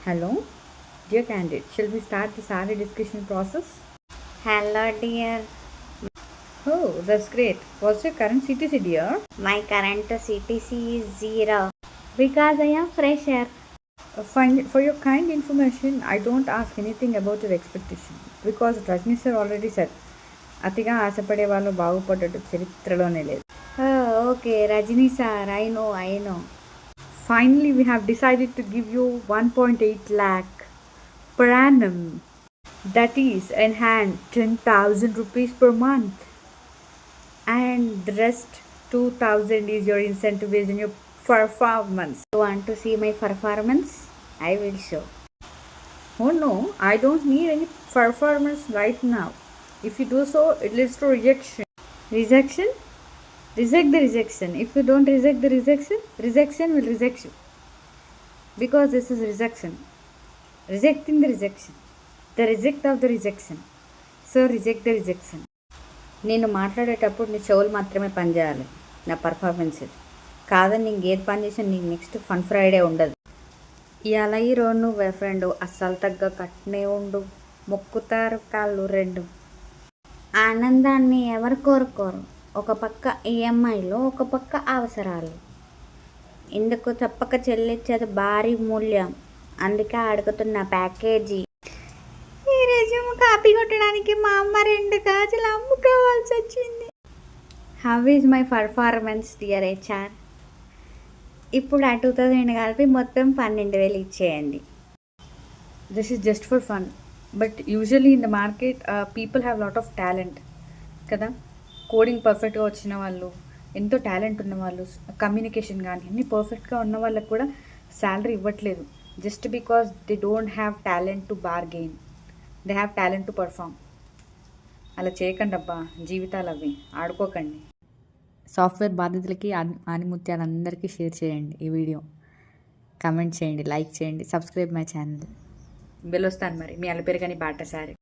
Hello, dear candidate. Shall we start the salary discussion process? Hello, dear. Oh, that's great. What's your current CTC, dear? My current CTC is 0 because I am fresher. For your kind information, I don't ask anything about your expectation because Rajni sir already said, అతిగా ఆశపడే వాళ్ళు బాగుపడ్డట్టు చరిత్రలోనే లేదు. Oh, okay, Rajini sir, I know. Finally, we have decided to give you 1.8 lakh per annum. That is in hand 10,000 rupees per month. And the rest 2,000 is your incentive based on your performance. You want to see my performance? I will show. Oh no, I don't need any performance right now. If you do so, it leads to rejection. Rejection? Reject the rejection. If you don't reject the rejection, rejection will reject you. Because this is rejection. Rejecting the rejection. The reject of the rejection. So reject the rejection. నేను మాట్లాడేటప్పుడు నీ చెవులు మాత్రమే పనిచేయాలి. నా performance కాదని నీకు ఏది పని చేసినా నీకు నెక్స్ట్ ఫన్ ఫ్రైడే ఉండదు. ఇవాళ ఈ రోజు నువ్వు ఫ్రెండ్ అస్సలు తగ్గ కట్నే ఉండు, మొక్కుతారు కాళ్ళు రెండు. ఆనందాన్ని ఎవరు కోరుకోరు, ఒక పక్క ఈఎంఐలు, ఒక పక్క అవసరాలు. ఇందుకు తప్పక చెల్లించేది భారీ మూల్యం. అందుకే అడుగుతున్న ప్యాకేజీ. ఈ రెజ్యూమ్ కాపీ కొట్టడానికి మా అమ్మ 2 గాజులు అమ్ముకోవాల్సి వచ్చింది. How is my performance dear HR? ఇప్పుడు ఆ 2000 కలిపి మొత్తం 12,000 ఇచ్చేయండి. This is just for fun. But usually in the market, people have lot of talent. కదా, కోడింగ్ పర్ఫెక్ట్గా వచ్చిన వాళ్ళు, ఎంతో టాలెంట్ ఉన్న వాళ్ళు, కమ్యూనికేషన్ కానీ అన్నీ పర్ఫెక్ట్గా ఉన్న వాళ్ళకు కూడా శాలరీ ఇవ్వట్లేదు. Just because they don't have talent to bargain, they have talent to perform. అలా చేయకండి అబ్బా, జీవితాలు అవి ఆడుకోకండి. సాఫ్ట్వేర్ బాధితులకి ఆనిముత్యాలందరికీ షేర్ చేయండి ఈ వీడియో, కమెంట్ చేయండి, లైక్ చేయండి, సబ్స్క్రైబ్ మై ఛానల్. బెల్ వస్తాను మరి మీ అలపేరు కానీ బాటసారి.